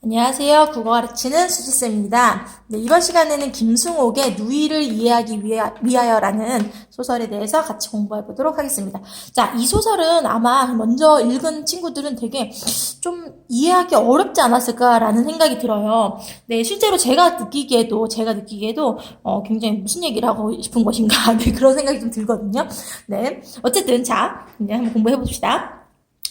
안녕하세요. 국어 가르치는 수지쌤입니다. 네, 이번 시간에는 김승옥의 누이를 이해하기 위하여라는 소설에 대해서 같이 공부해 보도록 하겠습니다. 자, 이 소설은 아마 먼저 읽은 친구들은 되게 좀 이해하기 어렵지 않았을까라는 생각이 들어요. 네, 실제로 제가 느끼기에도 굉장히 무슨 얘기를 하고 싶은 것인가 네, 그런 생각이 좀 들거든요. 네, 어쨌든 자, 이제 한번 공부해 봅시다.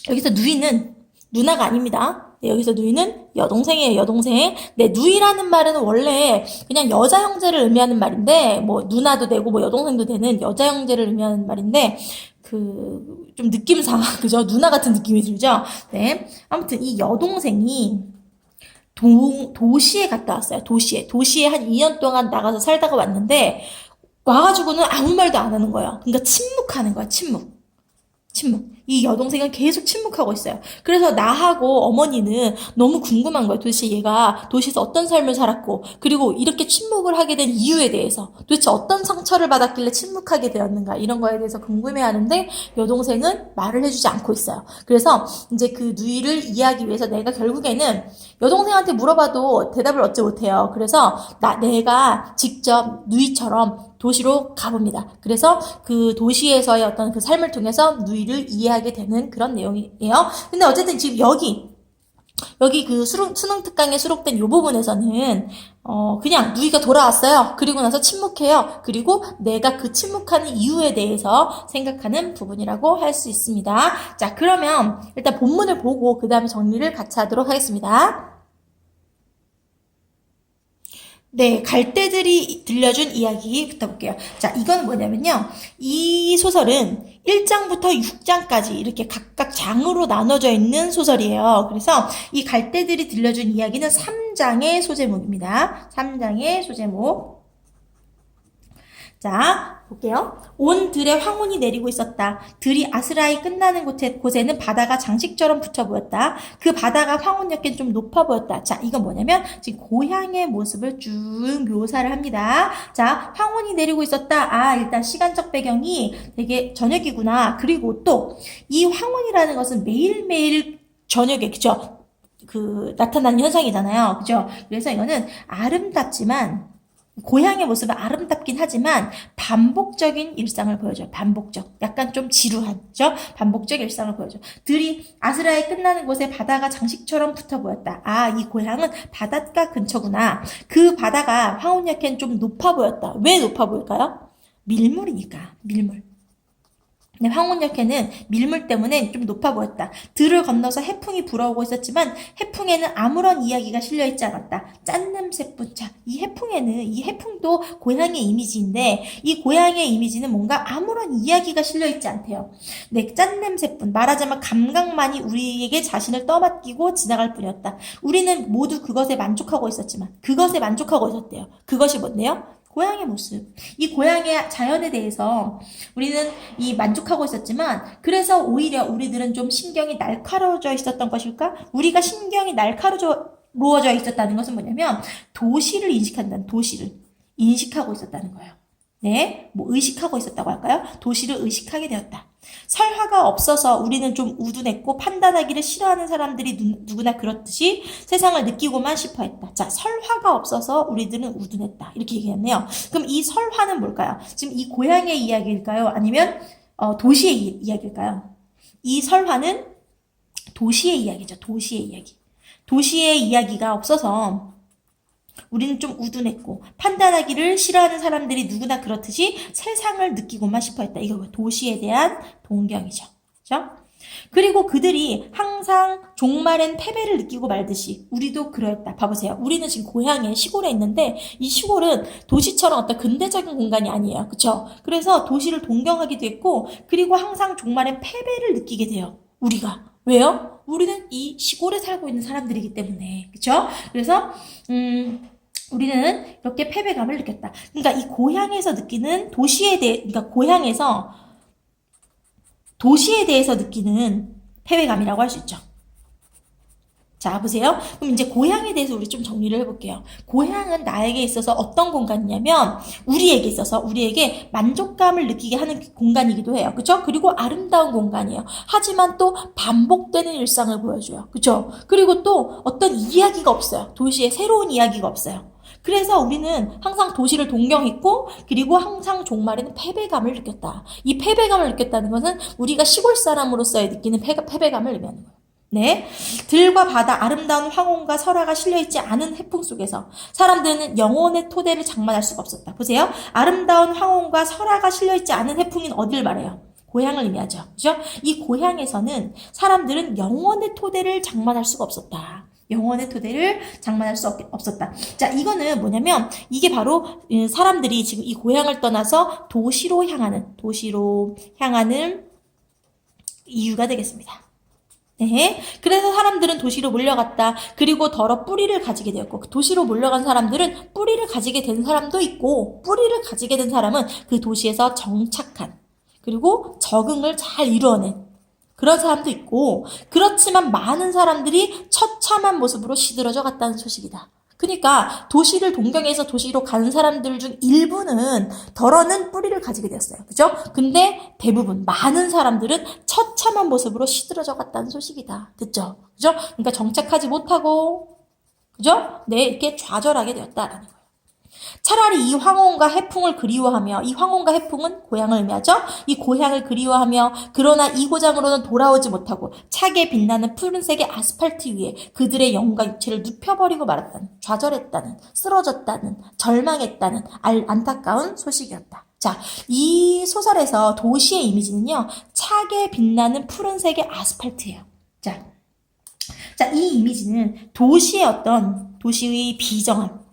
여기서 누이는 누나가 아닙니다. 네, 여기서 누이는 여동생이에요, 여동생. 네, 누이라는 말은 원래 그냥 여자 형제를 의미하는 말인데, 뭐, 누나도 되고, 뭐, 여동생도 되는 여자 형제를 의미하는 말인데, 좀 느낌상, 그죠? 누나 같은 느낌이 들죠? 네. 아무튼 이 여동생이 도시에 갔다 왔어요, 도시에. 도시에 한 2년 동안 나가서 살다가 왔는데, 와가지고는 아무 말도 안 하는 거예요. 그러니까 침묵하는 거야, 침묵. 이 여동생은 계속 침묵하고 있어요. 그래서 나하고 어머니는 너무 궁금한 거예요. 도대체 얘가 도시에서 어떤 삶을 살았고, 그리고 이렇게 침묵을 하게 된 이유에 대해서, 도대체 어떤 상처를 받았길래 침묵하게 되었는가, 이런 거에 대해서 궁금해 하는데, 여동생은 말을 해주지 않고 있어요. 그래서 이제 그 누이를 이해하기 위해서 내가 결국에는 여동생한테 물어봐도 대답을 얻지 못해요. 그래서 내가 직접 누이처럼 도시로 가봅니다. 그래서 그 도시에서의 어떤 그 삶을 통해서 누이를 이해하게 되는 그런 내용이에요. 근데 어쨌든 지금 여기 그 수능 특강에 수록된 이 부분에서는 그냥 누이가 돌아왔어요. 그리고 나서 침묵해요. 그리고 내가 그 침묵하는 이유에 대해서 생각하는 부분이라고 할 수 있습니다. 자, 그러면 일단 본문을 보고 그 다음에 정리를 같이 하도록 하겠습니다. 네, 갈대들이 들려준 이야기부터 볼게요. 자, 이건 뭐냐면요. 이 소설은 1장부터 6장까지 이렇게 각각 장으로 나눠져 있는 소설이에요. 그래서 이 갈대들이 들려준 이야기는 3장의 소제목입니다. 3장의 소제목. 자, 볼게요. 온 들에 황혼이 내리고 있었다. 들이 아스라이 끝나는 곳에는 바다가 장식처럼 붙어 보였다. 그 바다가 황혼역엔 좀 높아 보였다. 자, 이건 뭐냐면 지금 고향의 모습을 쭉 묘사를 합니다. 자, 황혼이 내리고 있었다. 아, 일단 시간적 배경이 되게 저녁이구나. 그리고 또 이 황혼이라는 것은 매일매일 저녁에, 그죠? 나타나는 현상이잖아요. 그죠? 그래서 이거는 아름답지만 고향의 모습은 아름답긴 하지만 반복적인 일상을 보여줘요. 반복적. 약간 좀 지루하죠? 반복적 일상을 보여줘요. 들이 아스라에 끝나는 곳에 바다가 장식처럼 붙어 보였다. 아, 이 고향은 바닷가 근처구나. 그 바다가 황혼역엔 좀 높아 보였다. 왜 높아 보일까요? 밀물이니까. 밀물. 네, 황혼역에는 밀물 때문에 좀 높아 보였다. 들을 건너서 해풍이 불어오고 있었지만 해풍에는 아무런 이야기가 실려있지 않았다. 짠냄새뿐. 자, 이 해풍도 고향의 이미지인데 이 고향의 이미지는 뭔가 아무런 이야기가 실려있지 않대요. 네, 짠냄새뿐. 말하자면 감각만이 우리에게 자신을 떠맡기고 지나갈 뿐이었다. 우리는 모두 그것에 만족하고 있었지만 그것에 만족하고 있었대요. 그것이 뭔데요? 고향의 모습. 이 고향의 자연에 대해서 우리는 이 만족하고 있었지만 그래서 오히려 우리들은 좀 신경이 날카로워져 있었던 것일까? 우리가 신경이 날카로워져 있었다는 것은 뭐냐면 도시를 인식하고 있었다는 거예요. 네, 뭐 의식하고 있었다고 할까요? 도시를 의식하게 되었다. 설화가 없어서 우리는 좀 우둔했고 판단하기를 싫어하는 사람들이 누구나 그렇듯이 세상을 느끼고만 싶어 했다. 자, 설화가 없어서 우리들은 우둔했다. 이렇게 얘기했네요. 그럼 이 설화는 뭘까요? 지금 이 고향의 이야기일까요? 아니면 도시의 이야기일까요? 이 설화는 도시의 이야기죠. 도시의 이야기. 도시의 이야기가 없어서 우리는 좀 우둔했고 판단하기를 싫어하는 사람들이 누구나 그렇듯이 세상을 느끼고만 싶어했다. 이거 도시에 대한 동경이죠. 그렇죠? 그리고 그들이 항상 종말엔 패배를 느끼고 말듯이 우리도 그러했다. 봐보세요. 우리는 지금 고향에 시골에 있는데 이 시골은 도시처럼 어떤 근대적인 공간이 아니에요. 그렇죠? 그래서 도시를 동경하기도 했고 그리고 항상 종말엔 패배를 느끼게 돼요. 우리가. 왜요? 우리는 이 시골에 살고 있는 사람들이기 때문에. 그렇죠? 그래서 우리는 이렇게 패배감을 느꼈다. 그러니까 이 고향에서 느끼는 그러니까 고향에서 도시에 대해서 느끼는 패배감이라고 할 수 있죠. 자, 보세요. 그럼 이제 고향에 대해서 우리 좀 정리를 해볼게요. 고향은 나에게 있어서 어떤 공간이냐면, 우리에게 있어서 우리에게 만족감을 느끼게 하는 공간이기도 해요. 그쵸? 그리고 아름다운 공간이에요. 하지만 또 반복되는 일상을 보여줘요. 그쵸? 그리고 또 어떤 이야기가 없어요. 도시에 새로운 이야기가 없어요. 그래서 우리는 항상 도시를 동경했고, 그리고 항상 종말에는 패배감을 느꼈다. 이 패배감을 느꼈다는 것은 우리가 시골 사람으로서의 느끼는 패배감을 의미하는 거예요. 네. 들과 바다, 아름다운 황혼과 설화가 실려있지 않은 해풍 속에서 사람들은 영혼의 토대를 장만할 수가 없었다. 보세요. 아름다운 황혼과 설화가 실려있지 않은 해풍인 어디를 말해요? 고향을 의미하죠. 그죠? 이 고향에서는 사람들은 영혼의 토대를 장만할 수가 없었다. 영혼의 토대를 장만할 수 없었다. 자, 이거는 뭐냐면, 이게 바로 사람들이 지금 이 고향을 떠나서 도시로 향하는 이유가 되겠습니다. 네. 그래서 사람들은 도시로 몰려갔다. 그리고 더러 뿌리를 가지게 되었고, 도시로 몰려간 사람들은 뿌리를 가지게 된 사람도 있고, 뿌리를 가지게 된 사람은 그 도시에서 정착한, 그리고 적응을 잘 이루어낸 그런 사람도 있고, 그렇지만 많은 사람들이 처참한 모습으로 시들어져 갔다는 소식이다. 그러니까 도시를 동경해서 도시로 가는 사람들 중 일부는 덜어는 뿌리를 가지게 되었어요. 그죠? 근데 대부분 많은 사람들은 처참한 모습으로 시들어져 갔다는 소식이다. 됐죠? 그죠? 그러니까 정착하지 못하고, 그죠? 네, 이렇게 좌절하게 되었다라는 거예요. 차라리 이 황혼과 해풍을 그리워하며, 이 황혼과 해풍은 고향을 의미하죠? 이 고향을 그리워하며, 그러나 이 고장으로는 돌아오지 못하고 차게 빛나는 푸른색의 아스팔트 위에 그들의 영과 육체를 눕혀버리고 말았다는, 좌절했다는, 쓰러졌다는, 절망했다는 안타까운 소식이었다. 자, 이 소설에서 도시의 이미지는요, 차게 빛나는 푸른색의 아스팔트예요. 자, 이 이미지는 도시의 비정함,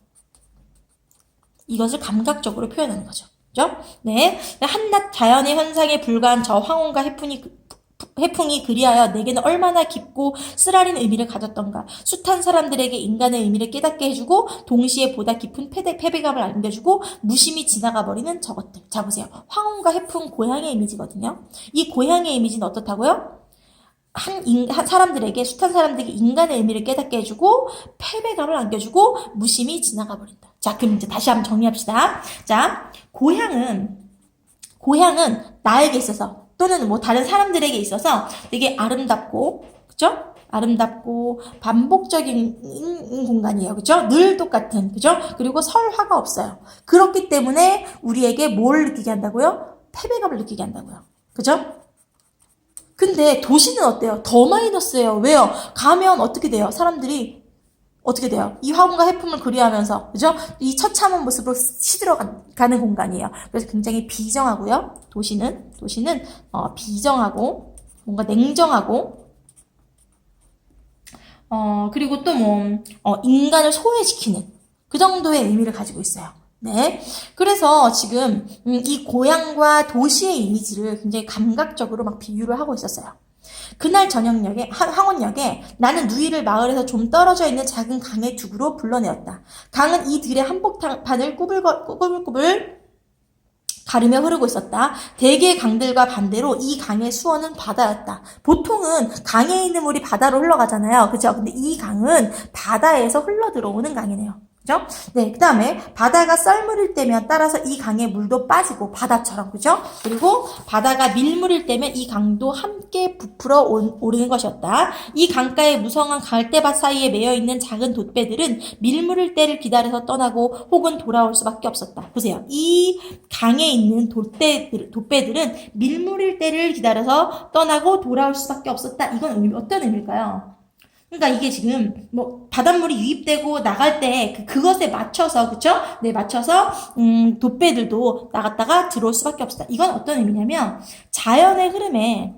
이것을 감각적으로 표현하는 거죠. 그죠? 네. 한낱 자연의 현상에 불과한 저 황혼과 해풍이 그리하여 내게는 얼마나 깊고 쓰라린 의미를 가졌던가. 숱한 사람들에게 인간의 의미를 깨닫게 해주고, 동시에 보다 깊은 패배감을 안겨주고, 무심히 지나가버리는 저것들. 자, 보세요. 황혼과 해풍 고향의 이미지거든요. 이 고향의 이미지는 어떻다고요? 숱한 사람들에게 인간의 의미를 깨닫게 해주고, 패배감을 안겨주고, 무심히 지나가 버린다. 자, 그럼 이제 다시 한번 정리합시다. 자, 고향은 나에게 있어서, 또는 뭐 다른 사람들에게 있어서 되게 아름답고, 그죠? 아름답고, 반복적인 공간이에요. 그죠? 늘 똑같은, 그죠? 그리고 설화가 없어요. 그렇기 때문에 우리에게 뭘 느끼게 한다고요? 패배감을 느끼게 한다고요. 그죠? 근데 도시는 어때요? 더 마이너스예요. 왜요? 가면 어떻게 돼요? 사람들이 어떻게 돼요? 이 황혼과 해품을 그리하면서, 그죠? 이 처참한 모습으로 시들어가는 공간이에요. 그래서 굉장히 비정하고요. 도시는 비정하고, 뭔가 냉정하고, 그리고 또 인간을 소외시키는 그 정도의 의미를 가지고 있어요. 네. 그래서 지금, 이 고향과 도시의 이미지를 굉장히 감각적으로 막 비유를 하고 있었어요. 그날 저녁역에, 황혼역에 나는 누이를 마을에서 좀 떨어져 있는 작은 강의 두구로 불러내었다. 강은 이 들의 한복판을 꾸불꾸불 가르며 흐르고 있었다. 대개의 강들과 반대로 이 강의 수원은 바다였다. 보통은 강에 있는 물이 바다로 흘러가잖아요. 그죠? 근데 이 강은 바다에서 흘러 들어오는 강이네요. 그죠? 네, 그 다음에 바다가 썰물일 때면 따라서 이 강의 물도 빠지고 바다처럼, 그죠? 그리고 바다가 밀물일 때면 이 강도 함께 부풀어 오르는 것이었다. 이 강가의 무성한 갈대밭 사이에 매여있는 작은 돛배들은 밀물일 때를 기다려서 떠나고 혹은 돌아올 수밖에 없었다. 보세요. 이 강에 있는 돛배들은 밀물일 때를 기다려서 떠나고 돌아올 수밖에 없었다. 이건 어떤 의미일까요? 그러니까 이게 지금 바닷물이 유입되고 나갈 때 그것에 맞춰서, 그쵸? 네, 맞춰서 돛배들도 나갔다가 들어올 수밖에 없었다. 이건 어떤 의미냐면 자연의 흐름에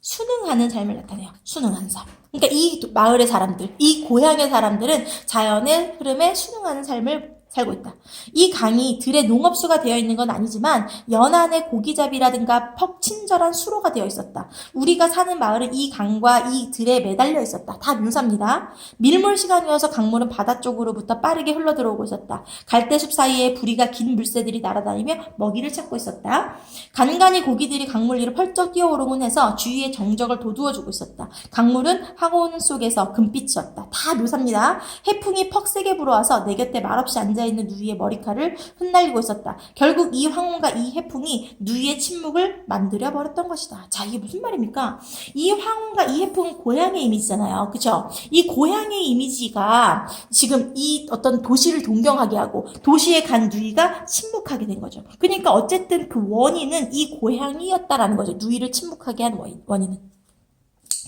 순응하는 삶을 나타내요. 순응하는 삶. 그러니까 이 마을의 사람들, 이 고향의 사람들은 자연의 흐름에 순응하는 삶을 살고 있다. 이 강이 들의 농업수가 되어 있는 건 아니지만 연안의 고기잡이라든가 친절한 수로가 되어 있었다. 우리가 사는 마을은 이 강과 이 들에 매달려 있었다. 다 묘사입니다. 밀물 시간이어서 강물은 바다 쪽으로부터 빠르게 흘러들어오고 있었다. 갈대숲 사이에 부리가 긴 물새들이 날아다니며 먹이를 찾고 있었다. 간간히 고기들이 강물 위로 펄쩍 뛰어오르곤 해서 주위에 정적을 돋우어주고 있었다. 강물은 항온 속에서 금빛이었다. 다 묘사입니다. 해풍이 퍽세게 불어와서 내 곁에 말없이 앉아있는 누이의 머리카락을 흩날리고 있었다. 결국 이 황혼과 이 해풍이 누이의 침묵을 만들어 버렸던 것이다. 자, 이게 무슨 말입니까? 이 황혼과 이 해풍은 고향의 이미지잖아요. 그쵸? 이 고향의 이미지가 지금 이 어떤 도시를 동경하게 하고 도시에 간 누이가 침묵하게 된 거죠. 그러니까 어쨌든 그 원인은 이 고향이었다라는 거죠. 누이를 침묵하게 한 원인은.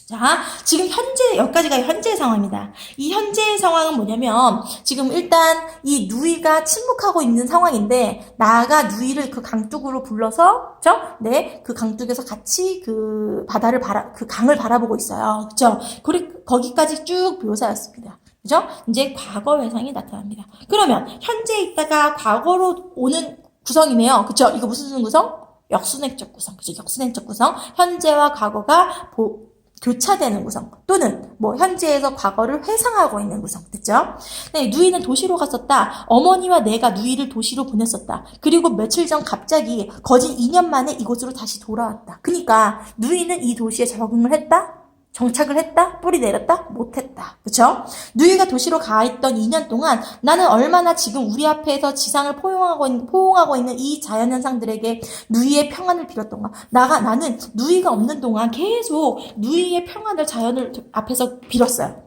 자, 지금 여기까지가 현재의 상황입니다. 이 현재의 상황은 뭐냐면, 지금 일단 이 누이가 침묵하고 있는 상황인데, 나아가 누이를 그 강둑으로 불러서, 그죠? 네, 그 강둑에서 같이 그 그 강을 바라보고 있어요. 그죠? 거기까지 쭉 묘사였습니다. 그죠? 이제 과거 회상이 나타납니다. 그러면, 현재에 있다가 과거로 오는 구성이네요. 그죠? 이거 무슨 구성? 역순행적 구성. 그죠? 역순행적 구성. 현재와 과거가 교차되는 구성 또는 현재에서 과거를 회상하고 있는 구성. 됐죠? 네, 누이는 도시로 갔었다. 어머니와 내가 누이를 도시로 보냈었다. 그리고 며칠 전 갑자기 거진 2년 만에 이곳으로 다시 돌아왔다. 그러니까 누이는 이 도시에 적응을 했다? 정착을 했다? 뿌리 내렸다? 못했다. 그쵸? 누이가 도시로 가 있던 2년 동안 나는 얼마나 지금 우리 앞에서 지상을 포옹하고 있는 이 자연현상들에게 누이의 평안을 빌었던가. 나는 누이가 없는 동안 계속 누이의 평안을 자연을 앞에서 빌었어요.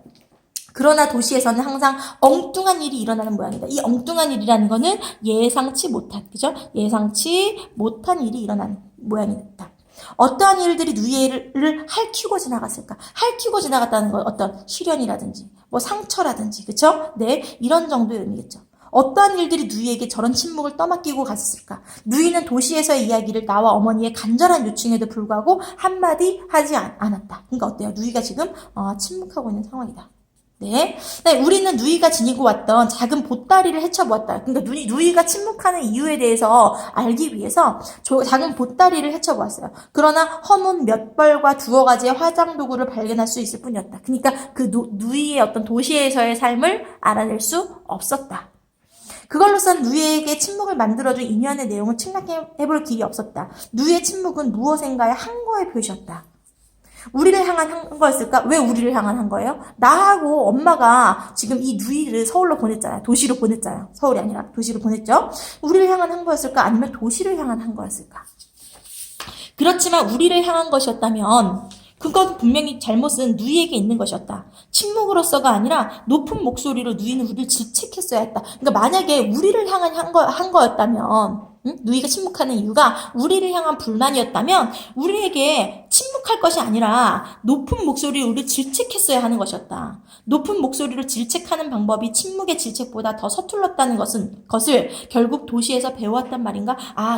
그러나 도시에서는 항상 엉뚱한 일이 일어나는 모양이다. 이 엉뚱한 일이라는 거는 예상치 못한, 그죠? 예상치 못한 일이 일어나는 모양이다. 어떠한 일들이 누이를 핥히고 지나갔을까? 핥히고 지나갔다는 건 어떤 시련이라든지, 상처라든지, 그쵸? 네, 이런 정도의 의미겠죠. 어떠한 일들이 누이에게 저런 침묵을 떠맡기고 갔을까? 누이는 도시에서의 이야기를 나와 어머니의 간절한 요청에도 불구하고 한마디 하지 않았다. 그러니까 어때요? 누이가 지금 침묵하고 있는 상황이다. 네. 우리는 누이가 지니고 왔던 작은 보따리를 헤쳐보았다. 그러니까 누이가 침묵하는 이유에 대해서 알기 위해서 작은 보따리를 헤쳐보았어요. 그러나 허문 몇 벌과 두어 가지의 화장 도구를 발견할 수 있을 뿐이었다. 그러니까 그 누이의 어떤 도시에서의 삶을 알아낼 수 없었다. 그걸로선 누이에게 침묵을 만들어준 인연의 내용을 측량해볼 길이 없었다. 누이의 침묵은 무엇인가의 항거의 표시였다. 우리를 향한 한 거였을까? 왜 우리를 향한 한 거예요? 나하고 엄마가 지금 이 누이를 서울로 보냈잖아요. 도시로 보냈잖아요. 서울이 아니라 도시로 보냈죠? 우리를 향한 한 거였을까? 아니면 도시를 향한 한 거였을까? 그렇지만 우리를 향한 것이었다면 그건 분명히 잘못은 누이에게 있는 것이었다. 침묵으로서가 아니라 높은 목소리로 누이는 우리를 질책했어야 했다. 그러니까 만약에 우리를 향한 한 거였다면 누이가 침묵하는 이유가 우리를 향한 불만이었다면 우리에게 침묵할 것이 아니라 높은 목소리로 우리를 질책했어야 하는 것이었다. 높은 목소리로 질책하는 방법이 침묵의 질책보다 더 서툴렀다는 것을 결국 도시에서 배워왔단 말인가?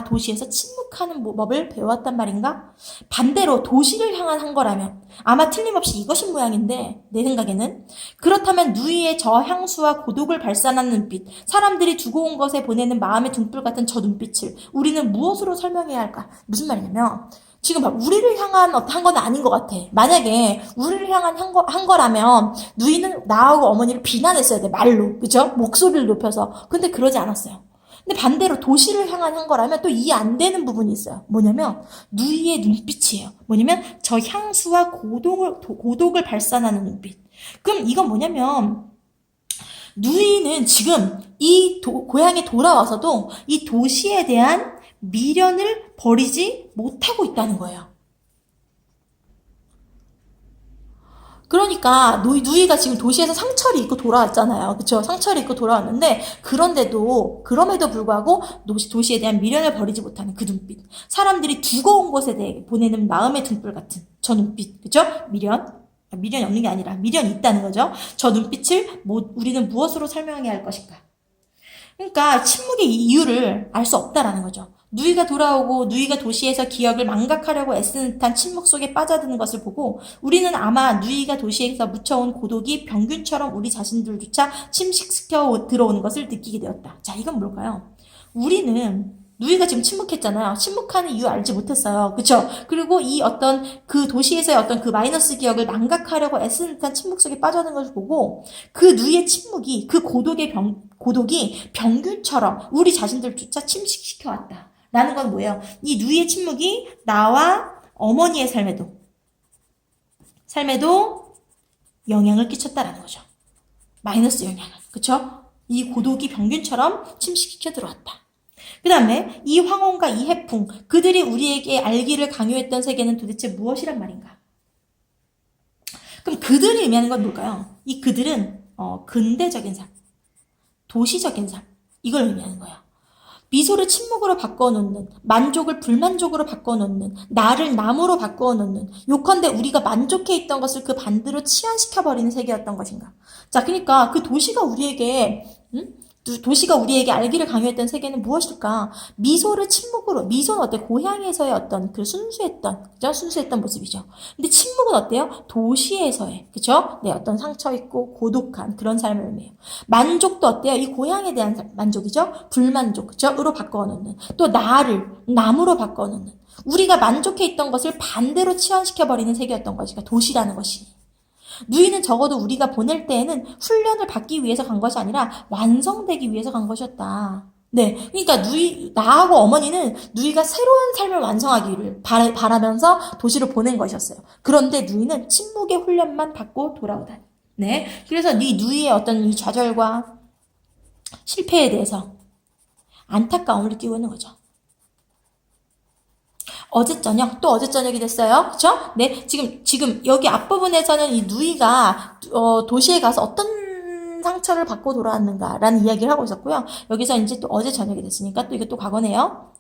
도시에서 침묵하는 법을 배워왔단 말인가? 반대로 도시를 향한 한 거라면 아마 틀림없이 이것인 모양인데 내 생각에는 그렇다면 누이의 저 향수와 고독을 발산하는 눈빛, 사람들이 두고 온 것에 보내는 마음의 등불 같은 저 눈빛을 우리는 무엇으로 설명해야 할까? 무슨 말이냐면 지금 우리를 향한 한 건 아닌 것 같아. 만약에 우리를 향한 한 거라면 누이는 나하고 어머니를 비난했어야 돼. 말로. 그죠? 목소리를 높여서. 근데 그러지 않았어요. 근데 반대로 도시를 향한 한 거라면 또 이해 안 되는 부분이 있어요. 뭐냐면 누이의 눈빛이에요. 뭐냐면 저 향수와 고독을 발산하는 눈빛. 그럼 이건 뭐냐면 누이는 지금 이 고향에 돌아와서도 이 도시에 대한 미련을 버리지 못하고 있다는 거예요. 그러니까 누이가 지금 도시에서 상처를 입고 돌아왔잖아요. 그쵸? 상처를 입고 돌아왔는데 그럼에도 불구하고 도시에 대한 미련을 버리지 못하는 그 눈빛. 사람들이 두고 온 것에 대해 보내는 마음의 등불 같은 저 눈빛. 그쵸? 미련이 없는 게 아니라 미련이 있다는 거죠. 저 눈빛을 우리는 무엇으로 설명해야 할 것인가? 그러니까 침묵의 이유를 알 수 없다라는 거죠. 누이가 돌아오고 누이가 도시에서 기억을 망각하려고 애쓰는 듯한 침묵 속에 빠져드는 것을 보고 우리는 아마 누이가 도시에서 묻혀온 고독이 병균처럼 우리 자신들조차 침식시켜 들어오는 것을 느끼게 되었다. 자, 이건 뭘까요? 우리는 누이가 지금 침묵했잖아요. 침묵하는 이유 알지 못했어요. 그쵸? 그리고 이 어떤 그 도시에서의 어떤 그 마이너스 기억을 망각하려고 애쓰는 듯한 침묵 속에 빠져드는 것을 보고 그 누이의 침묵이 그 고독이 병균처럼 우리 자신들조차 침식시켜 왔다. 라는 건 뭐예요? 이 누이의 침묵이 나와 어머니의 삶에도 영향을 끼쳤다라는 거죠. 마이너스 영향을. 그쵸? 이 고독이 병균처럼 침식시켜 들어왔다. 그 다음에 이 황혼과 이 해풍, 그들이 우리에게 알기를 강요했던 세계는 도대체 무엇이란 말인가? 그럼 그들이 의미하는 건 뭘까요? 이 그들은 근대적인 삶, 도시적인 삶, 이걸 의미하는 거예요. 미소를 침묵으로 바꿔놓는, 만족을 불만족으로 바꿔놓는, 나를 남으로 바꿔놓는, 요컨대 우리가 만족해 있던 것을 그 반대로 치환시켜버리는 세계였던 것인가. 자, 그러니까 그 도시가 우리에게 알기를 강요했던 세계는 무엇일까? 미소를 침묵으로, 미소는 어때? 고향에서의 어떤 그 순수했던 모습이죠. 근데 침묵은 어때요? 도시에서의, 그쵸? 네, 어떤 상처있고 고독한 그런 삶을 의미해요. 만족도 어때요? 이 고향에 대한 만족이죠? 불만족, 그쵸? 으로 바꿔놓는. 또 남으로 바꿔놓는. 우리가 만족해 있던 것을 반대로 치환시켜버리는 세계였던 것이니까 도시라는 것이. 누이는 적어도 우리가 보낼 때에는 훈련을 받기 위해서 간 것이 아니라 완성되기 위해서 간 것이었다. 네. 그러니까 나하고 어머니는 누이가 새로운 삶을 완성하기를 바라면서 도시로 보낸 것이었어요. 그런데 누이는 침묵의 훈련만 받고 돌아오다니. 네. 그래서 이 누이의 어떤 이 좌절과 실패에 대해서 안타까움을 느끼고 있는 거죠. 어제 저녁이 됐어요. 그쵸? 네, 지금 여기 앞부분에서는 이 누이가, 도시에 가서 어떤 상처를 받고 돌아왔는가라는 이야기를 하고 있었고요. 여기서 이제 또 어제 저녁이 됐으니까 또 이게 또 과거네요.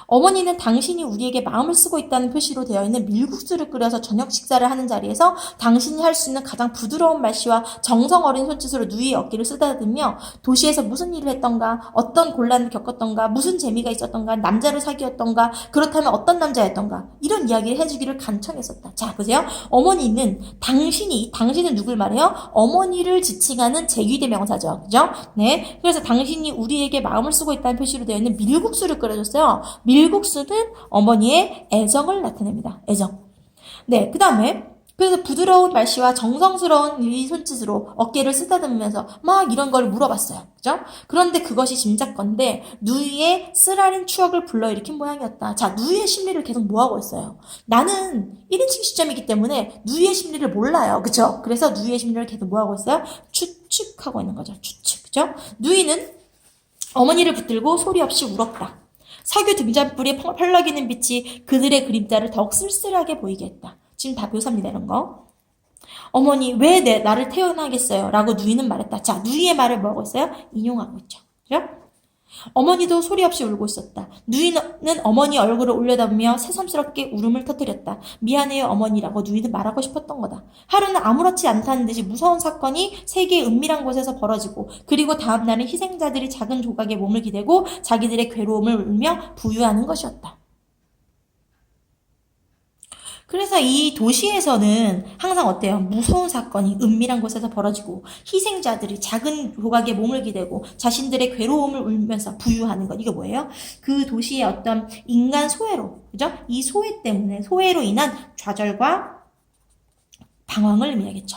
어머니는 당신이 우리에게 마음을 쓰고 있다는 표시로 되어 있는 밀국수를 끓여서 저녁 식사를 하는 자리에서 당신이 할 수 있는 가장 부드러운 말씨와 정성 어린 손짓으로 누이의 어깨를 쓰다듬며 도시에서 무슨 일을 했던가, 어떤 곤란을 겪었던가, 무슨 재미가 있었던가, 남자를 사귀었던가, 그렇다면 어떤 남자였던가 이런 이야기를 해주기를 간청했었다. 자, 보세요. 당신은 누굴 말해요? 어머니를 지칭하는 제귀대 명사죠. 그죠? 네. 그래서 당신이 우리에게 마음을 쓰고 있다는 표시로 되어 있는 밀국수를 끓여줬어요. 밀국수는 어머니의 애정을 나타냅니다. 애정. 네, 그 다음에 그래서 부드러운 말씨와 정성스러운 이 손짓으로 어깨를 쓰다듬으면서 막 이런 걸 물어봤어요. 그죠? 그런데 그것이 짐작건데 누이의 쓰라린 추억을 불러일으킨 모양이었다. 자, 누이의 심리를 계속 뭐하고 있어요? 나는 1인칭 시점이기 때문에 누이의 심리를 몰라요. 그죠? 그래서 누이의 심리를 계속 뭐하고 있어요? 추측하고 있는 거죠. 추측. 그죠? 누이는 어머니를 붙들고 소리 없이 울었다. 석유 등잔불이 펄럭이는 빛이 그들의 그림자를 더욱 쓸쓸하게 보이게 했다. 지금 다 묘사입니다, 이런 거. 어머니, 왜 나를 태어나겠어요? 라고 누이는 말했다. 자, 누이의 말을 뭐하고 있어요? 인용하고 있죠. 그죠? 어머니도 소리 없이 울고 있었다. 누이는 어머니 얼굴을 올려다보며 새삼스럽게 울음을 터뜨렸다. 미안해요, 어머니라고 누이는 말하고 싶었던 거다. 하루는 아무렇지 않다는 듯이 무서운 사건이 세계의 은밀한 곳에서 벌어지고 그리고 다음 날은 희생자들이 작은 조각에 몸을 기대고 자기들의 괴로움을 울며 부유하는 것이었다. 그래서 이 도시에서는 항상 어때요? 무서운 사건이 은밀한 곳에서 벌어지고 희생자들이 작은 조각에 몸을 기대고 자신들의 괴로움을 울면서 부유하는 것. 이게 뭐예요? 그 도시의 어떤 인간 소외로, 그죠? 이 소외로 인한 좌절과 방황을 의미하겠죠.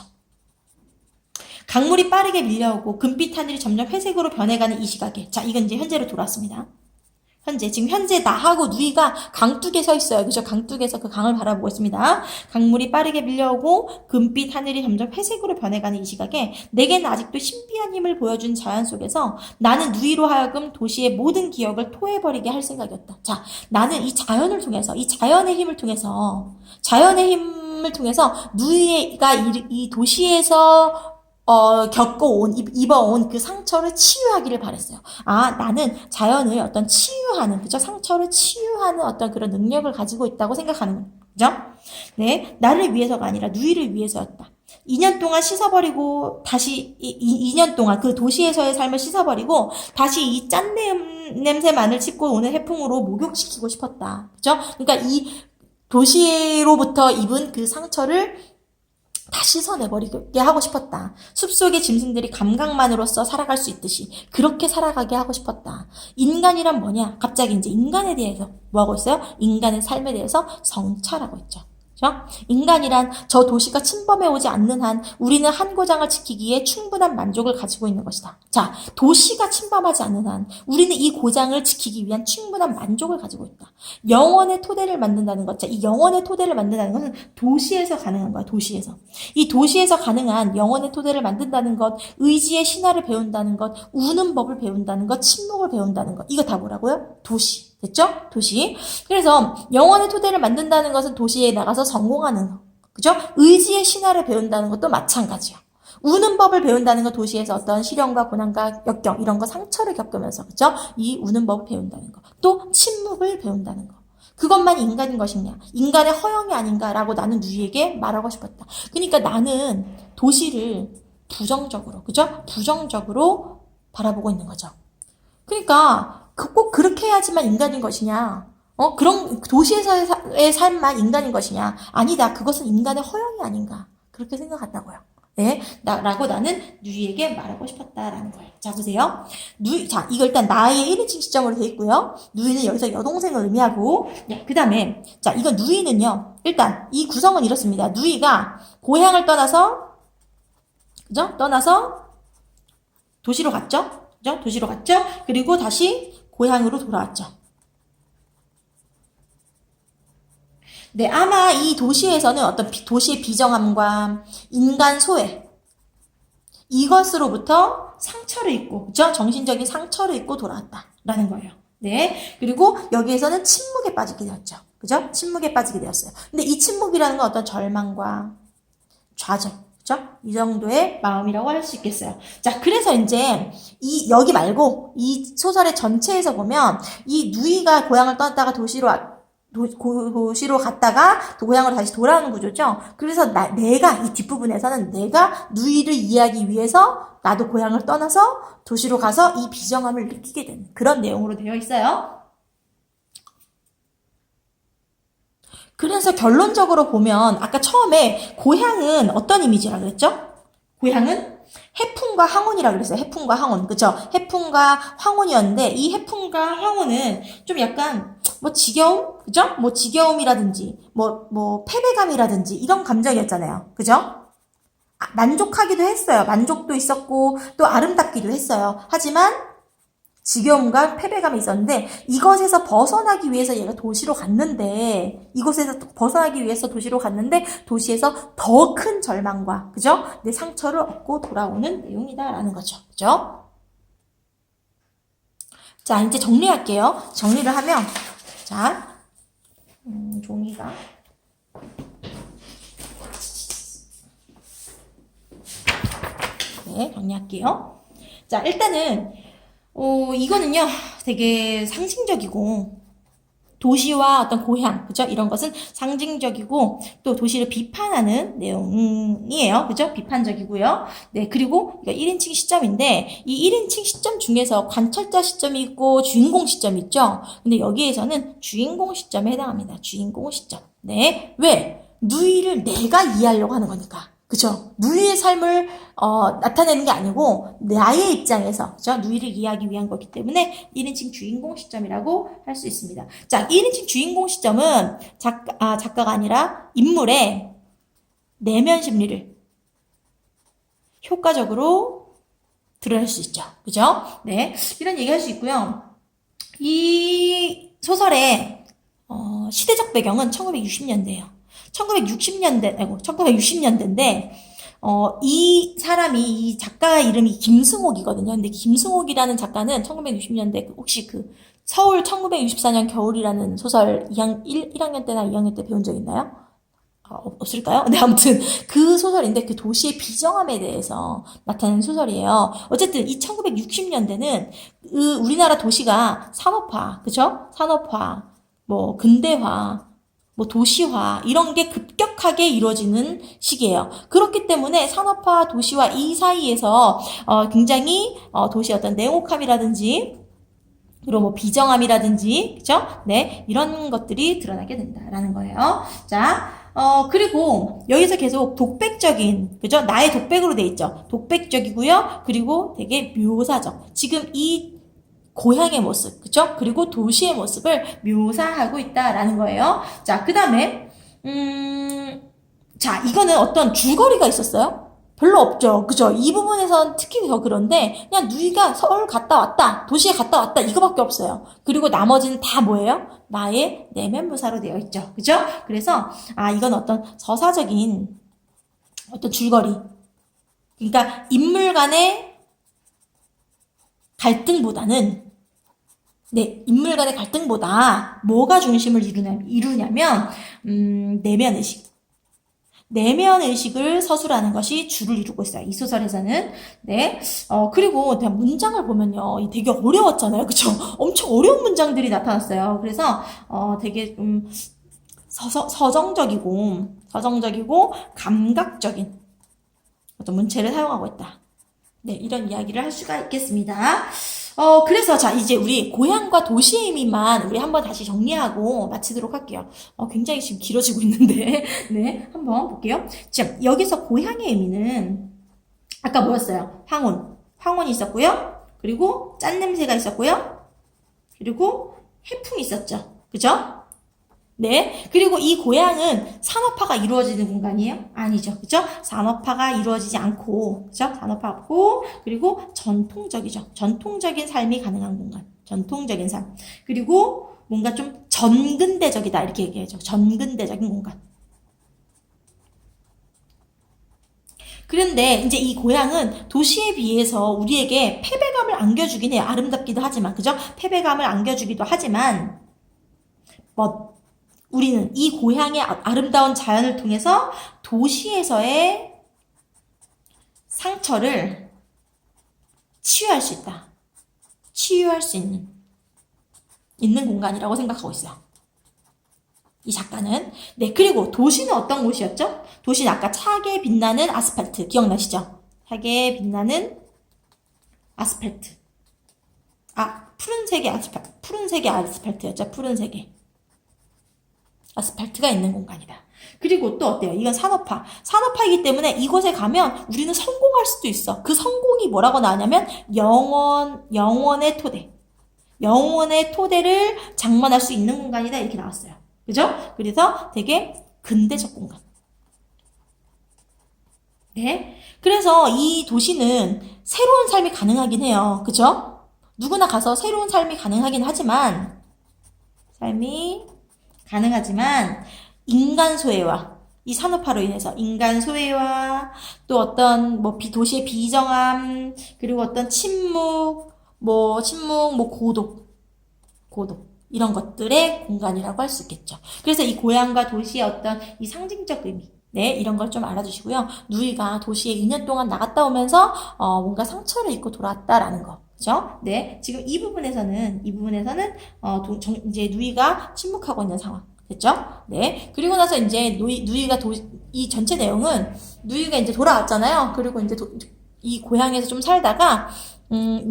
강물이 빠르게 밀려오고 금빛 하늘이 점점 회색으로 변해가는 이 시각에, 자, 이건 이제 현재로 돌아왔습니다. 현재 나하고 누이가 강둑에 서 있어요. 그죠? 강둑에서 그 강을 바라보고 있습니다. 강물이 빠르게 밀려오고 금빛 하늘이 점점 회색으로 변해가는 이 시각에 내게는 아직도 신비한 힘을 보여준 자연 속에서 나는 누이로 하여금 도시의 모든 기억을 토해버리게 할 생각이었다. 자, 나는 이 자연을 통해서, 이 자연의 힘을 통해서 누이가 이 도시에서 입어온 그 상처를 치유하기를 바랬어요. 아, 나는 자연을 어떤 치유하는, 그죠? 상처를 치유하는 어떤 그런 능력을 가지고 있다고 생각하는 그죠? 네, 나를 위해서가 아니라 누이를 위해서였다. 2년 동안 씻어버리고 다시 2년 동안 그 도시에서의 삶을 씻어버리고 다시 이 짠 냄새만을 씻고 오는 해풍으로 목욕시키고 싶었다. 그죠? 그러니까 이 도시로부터 입은 그 상처를 다 씻어내버리게 하고 싶었다. 숲속의 짐승들이 감각만으로써 살아갈 수 있듯이 그렇게 살아가게 하고 싶었다. 인간이란 뭐냐? 갑자기 이제 인간에 대해서 뭐하고 있어요? 인간의 삶에 대해서 성찰하고 있죠. 그죠? 인간이란 저 도시가 침범해 오지 않는 한 우리는 한 고장을 지키기에 충분한 만족을 가지고 있는 것이다. 자, 도시가 침범하지 않는 한 우리는 이 고장을 지키기 위한 충분한 만족을 가지고 있다. 영원의 토대를 만든다는 것. 자, 이 영원의 토대를 만든다는 것은 도시에서 가능한 거야. 도시에서. 이 도시에서 가능한 영원의 토대를 만든다는 것, 의지의 신화를 배운다는 것, 우는 법을 배운다는 것, 침묵을 배운다는 것. 이거 다 뭐라고요? 도시. 됐죠? 도시. 그래서 영원의 토대를 만든다는 것은 도시에 나가서 성공하는 거. 그죠? 의지의 신화를 배운다는 것도 마찬가지요. 우는 법을 배운다는 건 도시에서 어떤 시련과 고난과 역경 이런 거 상처를 겪으면서 그죠? 이 우는 법을 배운다는 거. 또 침묵을 배운다는 거. 그것만 인간인 것이냐? 인간의 허영이 아닌가라고 나는 누이에게 말하고 싶었다. 그러니까 나는 도시를 부정적으로 그죠? 부정적으로 바라보고 있는 거죠. 그러니까 꼭 그렇게 해야지만 인간인 것이냐? 그런 도시에서의 삶만 인간인 것이냐? 아니다. 그것은 인간의 허영이 아닌가? 그렇게 생각한다고요. 네, 라고 나는 누이에게 말하고 싶었다라는 거예요. 자, 보세요. 자, 이거 일단 나의 1인칭 시점으로 되어 있고요. 누이는 여기서 여동생을 의미하고, 네, 그 다음에, 자, 이거 누이는요, 일단, 이 구성은 이렇습니다. 누이가 고향을 떠나서, 그죠? 떠나서 도시로 갔죠? 그죠? 도시로 갔죠? 그리고 다시 고향으로 돌아왔죠. 네, 아마 이 도시에서는 어떤 도시의 비정함과 인간 소외, 이것으로부터 상처를 입고, 그죠? 정신적인 상처를 입고 돌아왔다라는 거예요. 네. 그리고 여기에서는 침묵에 빠지게 되었죠. 그죠? 침묵에 빠지게 되었어요. 근데 이 침묵이라는 건 어떤 절망과 좌절, 그죠? 이 정도의 마음이라고 할 수 있겠어요. 자, 그래서 이제 여기 말고 이 소설의 전체에서 보면 이 누이가 고향을 떠났다가 도시로 갔다가 또 고향으로 다시 돌아오는 구조죠. 그래서 내가 이 뒷부분에서는 내가 누이를 이해하기 위해서 나도 고향을 떠나서 도시로 가서 이 비정함을 느끼게 되는 그런 내용으로 되어 있어요. 그래서 결론적으로 보면 아까 처음에 고향은 어떤 이미지라 그랬죠? 고향은 해풍과 황혼이라 그랬어요. 해풍과 황혼. 그죠? 해풍과 황혼이었는데 이 해풍과 황혼은 좀 약간 뭐 지겨움? 그죠? 뭐 지겨움이라든지 뭐 패배감이라든지 이런 감정이었잖아요. 그죠? 만족하기도 했어요. 만족도 있었고 또 아름답기도 했어요. 하지만 지겨움과 패배감이 있었는데 이것에서 벗어나기 위해서 얘가 도시로 갔는데 이곳에서 벗어나기 위해서 도시로 갔는데 도시에서 더 큰 절망과 그죠? 내 상처를 얻고 돌아오는 내용이다라는 거죠. 그죠? 자, 이제 정리할게요. 정리를 하면 자, 종이가 네, 정리할게요. 자, 일단은 이거는요, 되게 상징적이고, 도시와 어떤 고향, 그죠? 이런 것은 상징적이고, 또 도시를 비판하는 내용이에요. 그죠? 비판적이고요. 네, 그리고 이거 1인칭 시점인데, 이 1인칭 시점 중에서 관찰자 시점이 있고, 주인공 시점이 있죠? 근데 여기에서는 주인공 시점에 해당합니다. 주인공 시점. 네. 왜? 누이를 내가 이해하려고 하는 거니까. 그죠? 누이의 삶을 나타내는 게 아니고 나의 입장에서 그죠? 누이를 이해하기 위한 거기 때문에 1인칭 주인공 시점이라고 할 수 있습니다. 자, 1인칭 주인공 시점은 작가가 아니라 인물의 내면 심리를 효과적으로 드러낼 수 있죠. 그죠? 네. 이런 얘기 할 수 있고요. 이 소설의 시대적 배경은 1960년대예요. 1960년대인데, 이 사람이, 이 작가 이름이 김승옥이거든요. 근데 김승옥이라는 작가는 1960년대, 혹시 서울 1964년 겨울이라는 소설 1학년 때나 2학년 때 배운 적 있나요? 없을까요? 네, 아무튼 그 소설인데 그 도시의 비정함에 대해서 나타낸 소설이에요. 어쨌든 이 1960년대는 우리나라 도시가 산업화, 그죠? 산업화, 뭐 근대화, 뭐 도시화 이런 게 급격하게 이루어지는 시기예요. 그렇기 때문에 산업화, 도시화 이 사이에서 굉장히 도시의 어떤 냉혹함이라든지 그리고 뭐 비정함이라든지 그죠? 네, 이런 것들이 드러나게 된다라는 거예요. 자, 그리고 여기서 계속 독백적인 그죠? 나의 독백으로 돼 있죠. 독백적이고요. 그리고 되게 묘사적. 지금 이 고향의 모습, 그쵸? 그리고 도시의 모습을 묘사하고 있다라는 거예요. 자, 그 다음에, 자, 이거는 어떤 줄거리가 있었어요? 별로 없죠. 그죠? 이 부분에선 특히 더 그런데, 그냥 누이가 서울 갔다 왔다, 도시에 갔다 왔다, 이거밖에 없어요. 그리고 나머지는 다 뭐예요? 나의 내면 묘사로 되어 있죠. 그죠? 그래서, 이건 어떤 서사적인 어떤 줄거리. 그러니까, 인물 간의 갈등보다는 네, 인물 간의 갈등보다 뭐가 중심을 이루냐면 내면의식. 내면의식을 서술하는 것이 주를 이루고 있어요. 이 소설에서는. 네. 그리고 그냥 문장을 보면요. 되게 어려웠잖아요. 그쵸? 엄청 어려운 문장들이 나타났어요. 그래서, 되게 좀 서정적이고, 감각적인 어떤 문체를 사용하고 있다. 네, 이런 이야기를 할 수가 있겠습니다. 그래서 자, 이제 우리 고향과 도시의 의미만 우리 한번 다시 정리하고 마치도록 할게요. 굉장히 지금 길어지고 있는데. 네, 한번 볼게요. 자, 여기서 고향의 의미는 아까 뭐였어요? 황혼이 있었고요. 그리고 짠 냄새가 있었고요. 그리고 해풍이 있었죠. 그죠? 네. 그리고 이 고향은 산업화가 이루어지는 공간이에요? 아니죠. 그죠? 산업화가 이루어지지 않고, 그죠? 산업화 없고, 그리고 전통적이죠. 전통적인 삶이 가능한 공간. 전통적인 삶. 그리고 뭔가 좀 전근대적이다. 이렇게 얘기하죠. 전근대적인 공간. 그런데 이제 이 고향은 도시에 비해서 우리에게 패배감을 안겨주긴 해요. 아름답기도 하지만, 그죠? 패배감을 안겨주기도 하지만, 우리는 이 고향의 아름다운 자연을 통해서 도시에서의 상처를 치유할 수 있다. 치유할 수 있는 공간이라고 생각하고 있어요. 이 작가는. 네, 그리고 도시는 어떤 곳이었죠? 도시는 아까 차게 빛나는 아스팔트. 기억나시죠? 차게 빛나는 아스팔트. 푸른색의 아스팔트였죠. 푸른색의. 아스팔트가 있는 공간이다. 그리고 또 어때요? 이건 산업화이기 때문에 이곳에 가면 우리는 성공할 수도 있어. 그 성공이 뭐라고 나오냐면 영원의 토대. 영원의 토대를 장만할 수 있는 공간이다. 이렇게 나왔어요. 그죠? 그래서 되게 근대적 공간. 네. 그래서 이 도시는 새로운 삶이 가능하긴 해요. 그죠? 누구나 가서 새로운 삶이 가능하긴 하지만 인간 소외와 이 산업화로 인해서 인간 소외와 또 어떤 도시의 비정함 그리고 어떤 침묵 고독 이런 것들의 공간이라고 할 수 있겠죠. 그래서 이 고향과 도시의 어떤 이 상징적 의미 네, 이런 걸 좀 알아주시고요. 누이가 도시에 2년 동안 나갔다 오면서 뭔가 상처를 입고 돌아왔다라는 거. 그죠? 네. 지금 이 부분에서는 이제 누이가 침묵하고 있는 상황. 됐죠? 네. 그리고 나서 이제 누이가 이 전체 내용은 누이가 이제 돌아왔잖아요. 그리고 이제 이 고향에서 좀 살다가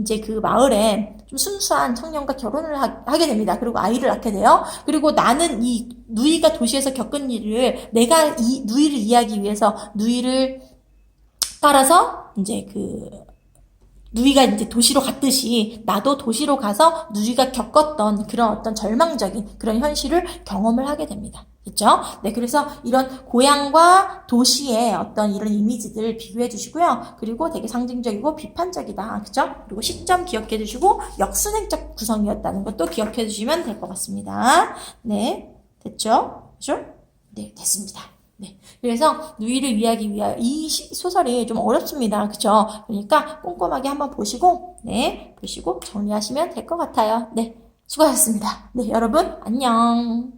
이제 그 마을에 좀 순수한 청년과 결혼을 하게 됩니다. 그리고 아이를 낳게 돼요. 그리고 나는 이 누이가 도시에서 겪은 일을 내가 이 누이를 이해하기 위해서 누이를 따라서 이제 누이가 이제 도시로 갔듯이 나도 도시로 가서 누이가 겪었던 그런 어떤 절망적인 그런 현실을 경험을 하게 됩니다. 그렇죠? 네, 그래서 이런 고향과 도시의 어떤 이런 이미지들 비교해 주시고요. 그리고 되게 상징적이고 비판적이다. 그렇죠? 그리고 시점 기억해 주시고 역순행적 구성이었다는 것도 기억해 주시면 될 것 같습니다. 네, 됐죠? 그렇죠? 네, 됐습니다. 네. 그래서 누이를 이해하기 위하여 이 소설이 좀 어렵습니다. 그쵸? 그러니까 꼼꼼하게 한번 보시고 정리하시면 될 것 같아요. 네. 수고하셨습니다. 네, 여러분, 안녕.